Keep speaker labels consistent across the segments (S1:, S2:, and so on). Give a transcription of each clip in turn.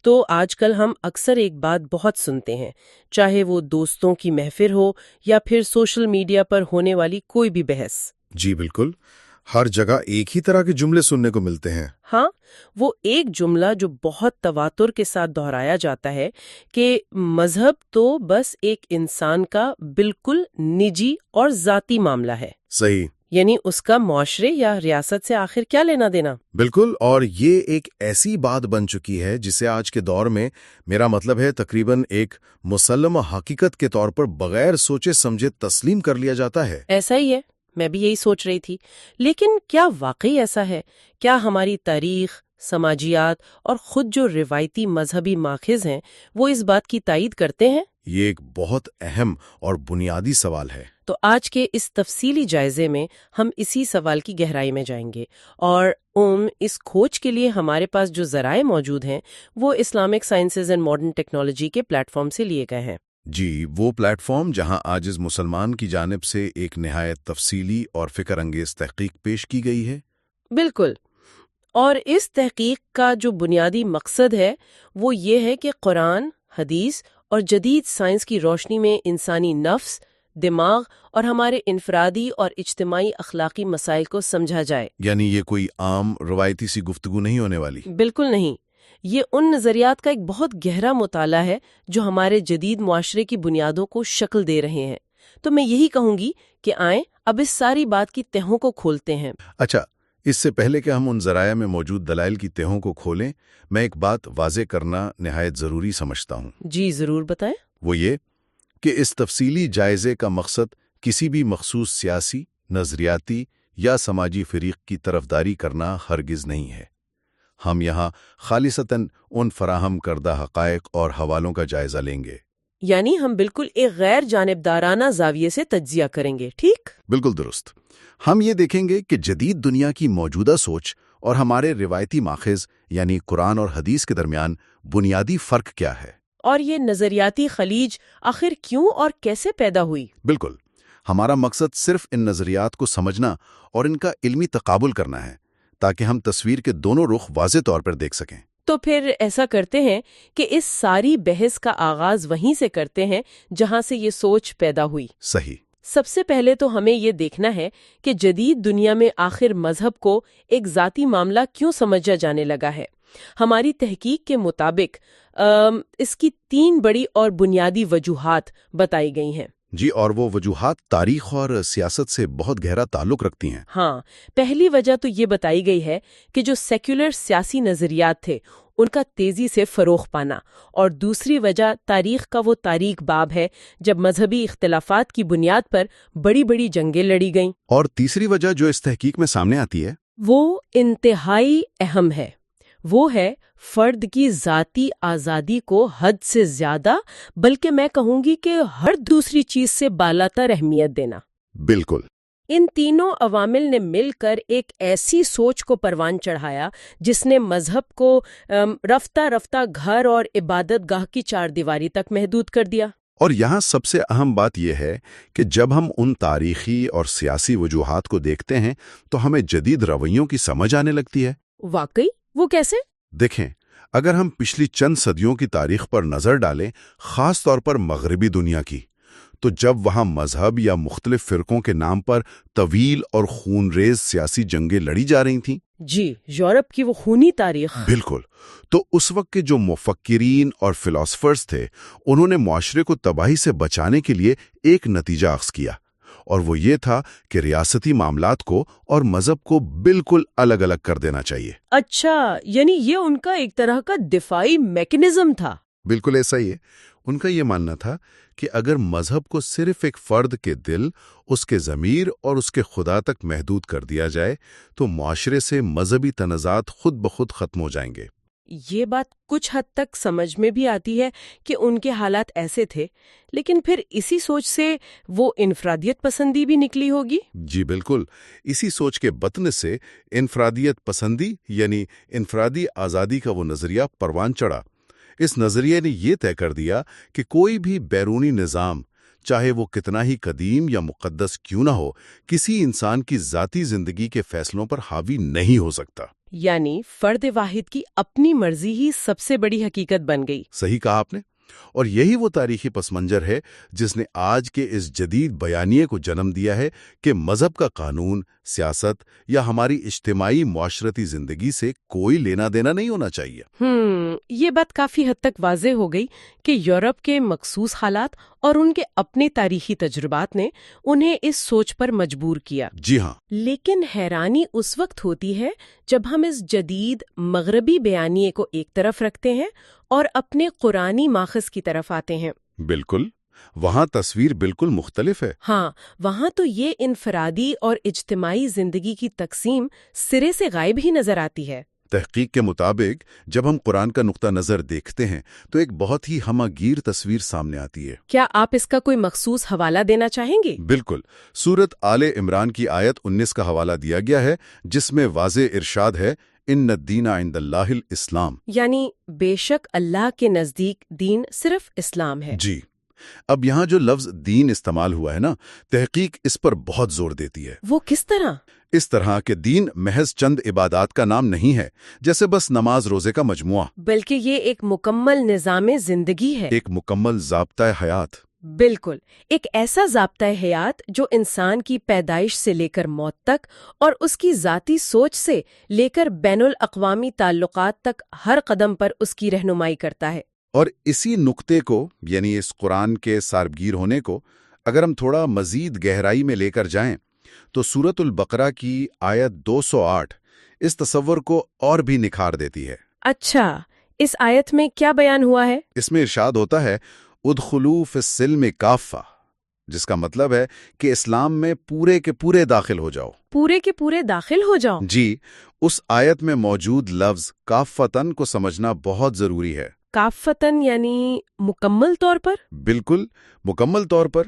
S1: تو آج کل ہم اکثر ایک بات بہت سنتے ہیں، چاہے وہ دوستوں کی محفل ہو یا پھر سوشل میڈیا پر ہونے والی کوئی بھی بحث۔
S2: جی بالکل، ہر جگہ ایک ہی طرح کے جملے سننے کو ملتے ہیں۔
S1: ہاں، وہ ایک جملہ جو بہت تواتر کے ساتھ دہرایا جاتا ہے کہ مذہب تو بس ایک انسان کا بالکل نجی اور ذاتی معاملہ ہے،
S2: صحیح،
S1: یعنی اس کا معاشرے یا ریاست سے آخر کیا لینا دینا۔
S2: بالکل، اور یہ ایک ایسی بات بن چکی ہے جسے آج کے دور میں، میرا مطلب ہے، تقریباً ایک مسلم حقیقت کے طور پر بغیر سوچے سمجھے تسلیم کر لیا جاتا ہے۔
S1: ایسا ہی ہے، میں بھی یہی سوچ رہی تھی، لیکن کیا واقعی ایسا ہے؟ کیا ہماری تاریخ، سماجیات اور خود جو روایتی مذہبی ماخذ ہیں وہ اس بات کی تائید کرتے ہیں؟
S2: یہ ایک بہت اہم اور بنیادی سوال ہے۔
S1: تو آج کے اس تفصیلی جائزے میں ہم اسی سوال کی گہرائی میں جائیں گے، اور اس کھوج کے لیے ہمارے پاس جو ذرائع موجود ہیں وہ Islamic sciences and modern technology کے پلیٹ فارم سے لیے گئے ہیں۔
S2: جی، وہ پلیٹ فارم جہاں عاجز مسلمان کی جانب سے ایک نہایت تفصیلی اور فکر انگیز تحقیق پیش کی گئی ہے۔
S1: بالکل، اور اس تحقیق کا جو بنیادی مقصد ہے وہ یہ ہے کہ قرآن، حدیث اور جدید سائنس کی روشنی میں انسانی نفس، دماغ اور ہمارے انفرادی اور اجتماعی اخلاقی مسائل کو سمجھا جائے۔
S2: یعنی یہ کوئی عام روایتی سی گفتگو نہیں ہونے والی۔
S1: بالکل نہیں، یہ ان نظریات کا ایک بہت گہرا مطالعہ ہے جو ہمارے جدید معاشرے کی بنیادوں کو شکل دے رہے ہیں۔ تو میں یہی کہوں گی کہ آئیں اب اس ساری بات کی تہوں کو کھولتے ہیں۔
S2: اچھا، اس سے پہلے کہ ہم ان ذرائع میں موجود دلائل کی تہوں کو کھولیں، میں ایک بات واضح کرنا نہایت ضروری سمجھتا ہوں۔
S1: جی ضرور بتائیں۔
S2: وہ یہ کہ اس تفصیلی جائزے کا مقصد کسی بھی مخصوص سیاسی، نظریاتی یا سماجی فریق کی طرفداری کرنا ہرگز نہیں ہے۔ ہم یہاں خالصتاً ان فراہم کردہ حقائق اور حوالوں کا جائزہ لیں گے۔
S1: یعنی ہم بالکل ایک غیر جانبدارانہ زاویے سے تجزیہ کریں گے، ٹھیک؟
S2: بالکل درست۔ ہم یہ دیکھیں گے کہ جدید دنیا کی موجودہ سوچ اور ہمارے روایتی ماخذ یعنی قرآن اور حدیث کے درمیان بنیادی فرق کیا ہے۔
S1: اور یہ نظریاتی خلیج آخر کیوں اور کیسے پیدا ہوئی؟
S2: بالکل، ہمارا مقصد صرف ان نظریات کو سمجھنا اور ان کا علمی تقابل کرنا ہے تاکہ ہم تصویر کے دونوں رخ واضح طور پر دیکھ سکیں۔
S1: تو پھر ایسا کرتے ہیں کہ اس ساری بحث کا آغاز وہیں سے کرتے ہیں جہاں سے یہ سوچ پیدا ہوئی۔
S2: صحیح۔
S1: سب سے پہلے تو ہمیں یہ دیکھنا ہے کہ جدید دنیا میں آخر مذہب کو ایک ذاتی معاملہ کیوں سمجھا جانے لگا ہے۔ ہماری تحقیق کے مطابق اس کی 3 بڑی اور بنیادی وجوہات بتائی گئی ہیں۔
S2: جی، اور وہ وجوہات تاریخ اور سیاست سے بہت گہرا تعلق رکھتی ہیں۔
S1: ہاں، پہلی وجہ تو یہ بتائی گئی ہے کہ جو سیکولر سیاسی نظریات تھے ان کا تیزی سے فروغ پانا، اور دوسری وجہ تاریخ کا وہ تاریک باب ہے جب مذہبی اختلافات کی بنیاد پر بڑی بڑی جنگیں لڑی گئیں۔
S2: اور تیسری وجہ جو اس تحقیق میں سامنے آتی ہے
S1: وہ انتہائی اہم ہے، وہ ہے فرد کی ذاتی آزادی کو حد سے زیادہ، بلکہ میں کہوں گی کہ ہر دوسری چیز سے بالاتر اہمیت دینا۔
S2: بالکل۔
S1: ان تینوں عوامل نے مل کر ایک ایسی سوچ کو پروان چڑھایا جس نے مذہب کو رفتہ رفتہ گھر اور عبادت گاہ کی 4 دیواری تک محدود کر دیا۔
S2: اور یہاں سب سے اہم بات یہ ہے کہ جب ہم ان تاریخی اور سیاسی وجوہات کو دیکھتے ہیں تو ہمیں جدید رویوں کی سمجھ آنے لگتی ہے۔
S1: واقعی؟ وہ کیسے؟
S2: دیکھیں، اگر ہم پچھلی چند صدیوں کی تاریخ پر نظر ڈالیں، خاص طور پر مغربی دنیا کی، تو جب وہاں مذہب یا مختلف فرقوں کے نام پر طویل اور خون ریز سیاسی جنگیں لڑی جا رہی تھیں،
S1: جی، یورپ کی وہ خونی تاریخ۔
S2: بالکل، تو اس وقت کے جو مفکرین اور فلاسفرز تھے انہوں نے معاشرے کو تباہی سے بچانے کے لیے ایک نتیجہ اخذ کیا، اور وہ یہ تھا کہ ریاستی معاملات کو اور مذہب کو بالکل الگ الگ کر دینا چاہیے۔
S1: اچھا، یعنی یہ ان کا ایک طرح کا دفاعی میکنزم تھا۔
S2: بالکل ایسا ہی ہے۔ ان کا یہ ماننا تھا کہ اگر مذہب کو صرف ایک فرد کے دل، اس کے ضمیر اور اس کے خدا تک محدود کر دیا جائے تو معاشرے سے مذہبی تنازعات خود بخود ختم ہو جائیں گے۔
S1: یہ بات کچھ حد تک سمجھ میں بھی آتی ہے کہ ان کے حالات ایسے تھے، لیکن پھر اسی سوچ سے وہ انفرادیت پسندی بھی نکلی ہوگی۔
S2: جی بالکل، اسی سوچ کے بطن سے انفرادیت پسندی یعنی انفرادی آزادی کا وہ نظریہ پروان چڑھا۔ اس نظریے نے یہ طے کر دیا کہ کوئی بھی بیرونی نظام، چاہے وہ کتنا ہی قدیم یا مقدس کیوں نہ ہو، کسی انسان کی ذاتی زندگی کے فیصلوں پر حاوی نہیں ہو سکتا۔
S1: یعنی فرد واحد کی اپنی مرضی ہی سب سے بڑی حقیقت بن گئی۔
S2: صحیح کہا آپ نے، اور یہی وہ تاریخی پس منظر ہے جس نے آج کے اس جدید بیانیے کو جنم دیا ہے کہ مذہب کا قانون، سیاست یا ہماری اجتماعی معاشرتی زندگی سے کوئی لینا دینا نہیں ہونا چاہیے۔
S1: یہ بات کافی حد تک واضح ہو گئی کہ یورپ کے مخصوص حالات اور ان کے اپنے تاریخی تجربات نے انہیں اس سوچ پر مجبور کیا۔
S2: جی ہاں،
S1: لیکن حیرانی اس وقت ہوتی ہے جب ہم اس جدید مغربی بیانیے کو ایک طرف رکھتے ہیں اور اپنے قرآنی ماخذ کی طرف آتے ہیں۔
S2: بالکل، وہاں تصویر بالکل مختلف ہے۔
S1: ہاں، وہاں تو یہ انفرادی اور اجتماعی زندگی کی تقسیم سرے سے غائب ہی نظر آتی ہے۔
S2: تحقیق کے مطابق جب ہم قرآن کا نقطہ نظر دیکھتے ہیں تو ایک بہت ہی ہمہ گیر تصویر سامنے آتی ہے۔
S1: کیا آپ اس کا کوئی مخصوص حوالہ دینا چاہیں گے؟
S2: بالکل، سورت آل عمران کی آیت 19 کا حوالہ دیا گیا ہے، جس میں واضح ارشاد ہے، ان الدین عند اللہ الاسلام،
S1: یعنی بے شک اللہ کے نزدیک دین صرف اسلام ہے۔
S2: جی۔ اب یہاں جو لفظ دین استعمال ہوا ہے نا، تحقیق اس پر بہت زور دیتی ہے۔
S1: وہ کس طرح؟
S2: اس طرح کہ دین محض چند عبادات کا نام نہیں ہے، جیسے بس نماز روزے کا مجموعہ،
S1: بلکہ یہ ایک مکمل نظام زندگی ہے۔
S2: ایک مکمل ضابطۂ حیات۔
S1: بالکل، ایک ایسا ضابطۂ حیات جو انسان کی پیدائش سے لے کر موت تک اور اس کی ذاتی سوچ سے لے کر بین الاقوامی تعلقات تک ہر قدم پر اس کی رہنمائی کرتا ہے۔ اور
S2: اسی نقطے کو، یعنی اس قرآن کے ساربگیر ہونے کو، اگر ہم تھوڑا مزید گہرائی میں لے کر جائیں تو سورۃ البقرہ کی آیت 208 اس تصور کو اور بھی نکھار دیتی ہے۔
S1: اچھا، اس آیت میں کیا بیان ہوا ہے؟
S2: اس میں ارشاد ہوتا ہے، ادخلوا فی السلم کافہ، جس کا مطلب ہے کہ اسلام میں پورے کے پورے داخل ہو جاؤ۔
S1: پورے کے پورے داخل ہو جاؤ؟
S2: جی، اس آیت میں موجود لفظ کافتن کو سمجھنا بہت ضروری ہے۔
S1: کافتن یعنی مکمل طور پر؟
S2: بالکل، مکمل طور پر،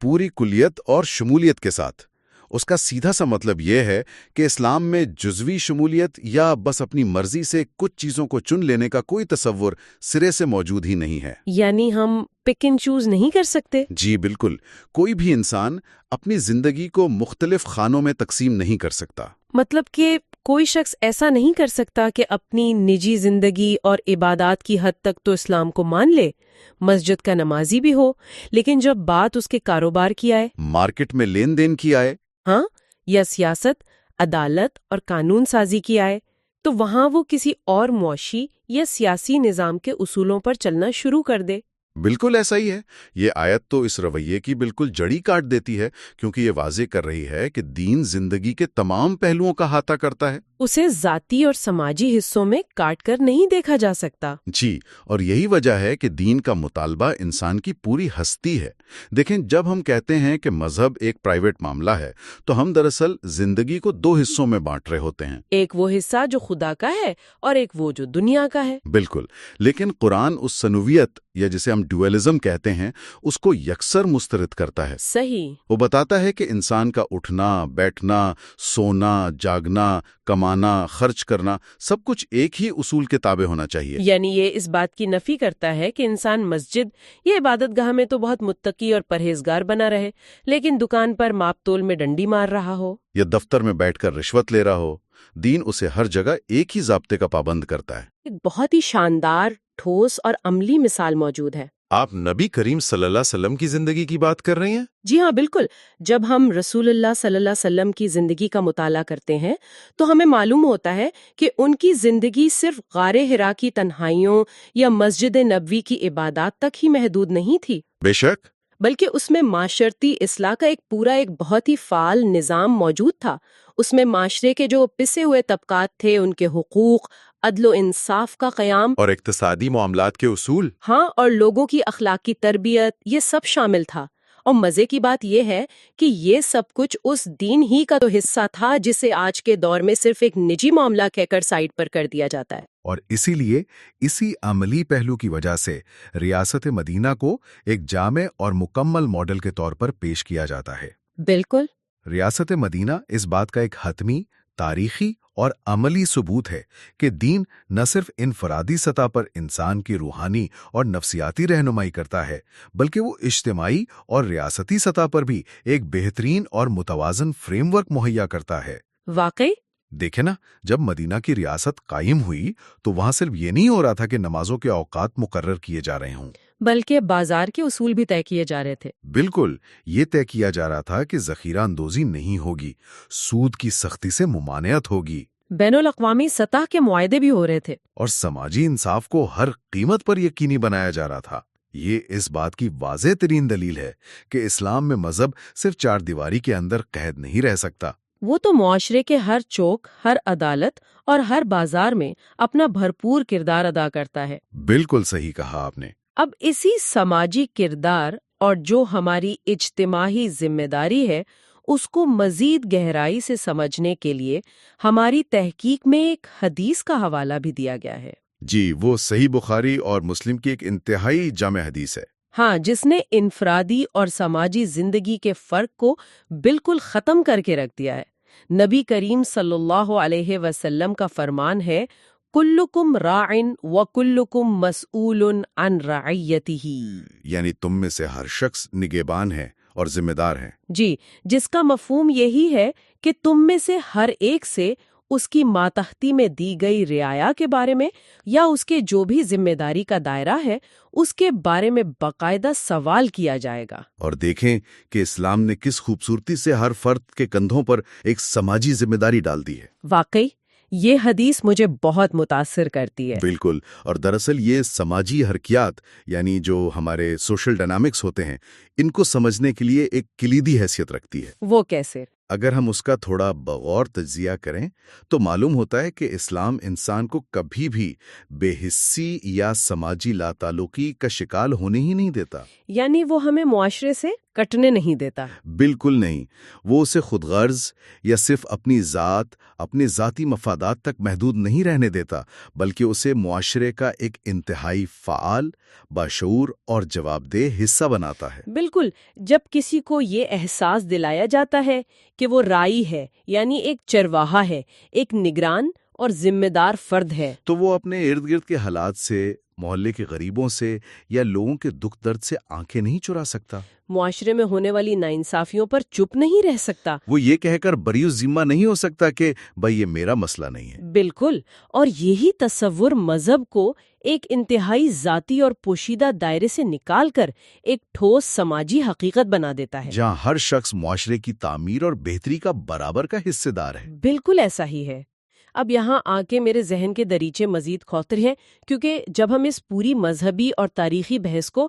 S2: پوری کلیت اور شمولیت کے ساتھ۔ اس کا سیدھا سا مطلب یہ ہے کہ اسلام میں جزوی شمولیت یا بس اپنی مرضی سے کچھ چیزوں کو چن لینے کا کوئی تصور سرے سے موجود ہی نہیں ہے۔
S1: یعنی ہم پک اینڈ چوز نہیں کر سکتے؟
S2: جی بالکل، کوئی بھی انسان اپنی زندگی کو مختلف خانوں میں تقسیم نہیں کر سکتا۔
S1: مطلب کہ کوئی شخص ایسا نہیں کر سکتا کہ اپنی نجی زندگی اور عبادات کی حد تک تو اسلام کو مان لے، مسجد کا نمازی بھی ہو، لیکن جب بات اس کے کاروبار کی آئے،
S2: مارکیٹ میں لین دین کی آئے،
S1: ہاں، یا سیاست، عدالت اور قانون سازی کی آئے، تو وہاں وہ کسی اور معاشی یا سیاسی نظام کے اصولوں پر چلنا شروع کر دے۔
S2: بالکل ایسا ہی ہے۔ یہ آیت تو اس رویے کی بالکل جڑی کاٹ دیتی ہے، کیونکہ یہ واضح کر رہی ہے کہ دین زندگی کے تمام پہلوؤں کا احاطہ کرتا ہے۔
S1: اسے ذاتی اور سماجی حصوں میں کاٹ کر نہیں دیکھا جا سکتا۔
S2: جی، اور یہی وجہ ہے کہ دین کا مطالبہ انسان کی پوری ہستی ہے۔ دیکھیں، جب ہم کہتے ہیں کہ مذہب ایک پرائیویٹ معاملہ ہے تو ہم دراصل زندگی کو دو حصوں میں بانٹ رہے ہوتے ہیں،
S1: ایک وہ حصہ جو خدا کا ہے اور ایک وہ جو دنیا کا ہے۔
S2: بالکل، لیکن قرآن اس سنویت یا جسے ہم ڈوئلزم کہتے ہیں اس کو یکسر مسترد کرتا ہے۔
S1: صحیح۔
S2: وہ بتاتا ہے کہ انسان کا اٹھنا، بیٹھنا، سونا، جاگنا، کمانا، خرچ کرنا، سب کچھ ایک ہی اصول کے تابع ہونا چاہیے۔
S1: یعنی یہ اس بات کی نفی کرتا ہے کہ انسان مسجد یا عبادت گاہ میں تو بہت متقی اور پرہیزگار بنا رہے، لیکن دکان پر ماپ تول میں ڈنڈی مار رہا ہو
S2: یا دفتر میں بیٹھ کر رشوت لے رہا ہو۔ دین اسے ہر جگہ ایک ہی ضابطے کا پابند کرتا ہے۔
S1: ایک بہت ہی شاندار، ٹھوس اور عملی مثال موجود ہے۔
S3: آپ نبی کریم صلی اللہ علیہ وسلم کی زندگی کی بات کر رہی ہیں؟
S1: جی ہاں، بالکل۔ جب ہم رسول اللہ صلی اللہ علیہ وسلم کی زندگی کا مطالعہ کرتے ہیں تو ہمیں معلوم ہوتا ہے کہ ان کی زندگی صرف غار حرا کی تنہائیوں یا مسجد نبوی کی عبادات تک ہی محدود نہیں تھی،
S2: بے شک،
S1: بلکہ اس میں معاشرتی اصلاح کا ایک بہت ہی فعال نظام موجود تھا۔ اس میں معاشرے کے جو پسے ہوئے طبقات تھے، ان کے حقوق، عدل و انصاف کا قیام،
S3: اور اقتصادی معاملات کے اصول۔
S1: ہاں، اور لوگوں کی اخلاقی تربیت، یہ سب شامل تھا۔ اور مزے کی بات یہ ہے کہ یہ سب کچھ اس دین ہی کا تو حصہ تھا جسے آج کے دور میں صرف ایک نجی معاملہ کہہ کر سائڈ پر کر دیا جاتا ہے۔
S4: اور اسی لیے اسی عملی پہلو کی وجہ سے ریاست مدینہ کو ایک جامع اور مکمل ماڈل کے طور پر پیش کیا جاتا ہے۔
S1: بالکل۔
S4: ریاست مدینہ اس بات کا ایک حتمی، تاریخی اور عملی ثبوت ہے کہ دین نہ صرف انفرادی سطح پر انسان کی روحانی اور نفسیاتی رہنمائی کرتا ہے، بلکہ وہ اجتماعی اور ریاستی سطح پر بھی ایک بہترین اور متوازن فریم ورک مہیا کرتا ہے۔
S1: واقعی؟
S4: دیکھیں نا، جب مدینہ کی ریاست قائم ہوئی تو وہاں صرف یہ نہیں ہو رہا تھا کہ نمازوں کے اوقات مقرر کیے جا رہے ہوں،
S1: بلکہ بازار کے اصول بھی طے کیے جا رہے تھے۔
S4: بالکل، یہ طے کیا جا رہا تھا کہ ذخیرہ اندوزی نہیں ہوگی، سود کی سختی سے ممانعت ہوگی،
S1: بین الاقوامی سطح کے معاہدے بھی ہو رہے تھے۔
S4: اور سماجی انصاف کو ہر قیمت پر یقینی بنایا جا رہا تھا۔ یہ اس بات کی واضح ترین دلیل ہے کہ اسلام میں مذہب صرف چار دیواری کے اندر قید نہیں رہ سکتا۔
S1: وہ تو معاشرے کے ہر چوک، ہر عدالت اور ہر بازار میں اپنا بھرپور کردار ادا کرتا ہے۔
S4: بالکل صحیح کہا آپ نے۔
S1: اب اسی سماجی کردار اور جو ہماری اجتماعی ذمہ داری ہے، اس کو مزید گہرائی سے سمجھنے کے لیے ہماری تحقیق میں ایک حدیث کا حوالہ بھی دیا گیا ہے۔
S2: جی، وہ صحیح بخاری اور مسلم کی ایک انتہائی جامع حدیث ہے۔
S1: ہاں، جس نے انفرادی اور سماجی زندگی کے فرق کو بالکل ختم کر کے رکھ دیا ہے۔ نبی کریم صلی اللہ علیہ وسلم کا فرمان ہے، کلکم راعن وکلکم مسئول عن رعیتہ،
S2: یعنی تم میں سے ہر شخص نگہبان ہے اور ذمہ دار ہے۔
S1: جی، جس کا مفہوم یہی ہے کہ تم میں سے ہر ایک سے اس کی ماتحتی میں دی گئی رعایا کے بارے میں یا اس کے جو بھی ذمہ داری کا دائرہ ہے اس کے بارے میں باقاعدہ سوال کیا جائے گا۔
S2: اور دیکھیں کہ اسلام نے کس خوبصورتی سے ہر فرد کے کندھوں پر ایک سماجی ذمہ داری ڈال دی ہے۔
S1: واقعی یہ حدیث مجھے بہت متاثر کرتی ہے۔
S2: بالکل، اور دراصل یہ سماجی حرکیات یعنی جو ہمارے سوشل ڈائنامکس ہوتے ہیں، ان کو سمجھنے کے لیے ایک کلیدی حیثیت رکھتی ہے۔
S1: وہ کیسے؟
S2: اگر ہم اس کا تھوڑا بغور تجزیہ کریں تو معلوم ہوتا ہے کہ اسلام انسان کو کبھی بھی بے حسی یا سماجی لاتعلقی کا شکار ہونے ہی نہیں دیتا۔
S1: یعنی وہ ہمیں معاشرے سے کٹنے نہیں دیتا۔
S2: بالکل نہیں، وہ اسے خود غرض یا صرف اپنی ذات، اپنے ذاتی مفادات تک محدود نہیں رہنے دیتا، بلکہ اسے معاشرے کا ایک انتہائی فعال، باشعور اور جواب دہ حصہ بناتا ہے۔
S1: بالکل، جب کسی کو یہ احساس دلایا جاتا ہے کہ وہ رائی ہے، یعنی ایک چرواہا ہے، ایک نگران اور ذمہ دار فرد ہے،
S2: تو وہ اپنے ارد گرد کے حالات سے، محلے کے غریبوں سے یا لوگوں کے دکھ درد سے آنکھیں نہیں چرا سکتا۔
S1: معاشرے میں ہونے والی ناانصافیوں پر چپ نہیں رہ سکتا۔
S2: وہ یہ کہہ کر بری ذمہ نہیں ہو سکتا کہ بھئی یہ میرا مسئلہ نہیں ہے۔
S1: بالکل، اور یہی تصور مذہب کو ایک انتہائی ذاتی اور پوشیدہ دائرے سے نکال کر ایک ٹھوس سماجی حقیقت بنا دیتا ہے،
S2: جہاں ہر شخص معاشرے کی تعمیر اور بہتری کا برابر کا حصہ دار ہے۔
S1: بالکل ایسا ہی ہے۔ اب یہاں آ کے میرے ذہن کے دریچے مزید کھوتر ہیں، کیونکہ جب ہم اس پوری مذہبی اور تاریخی بحث کو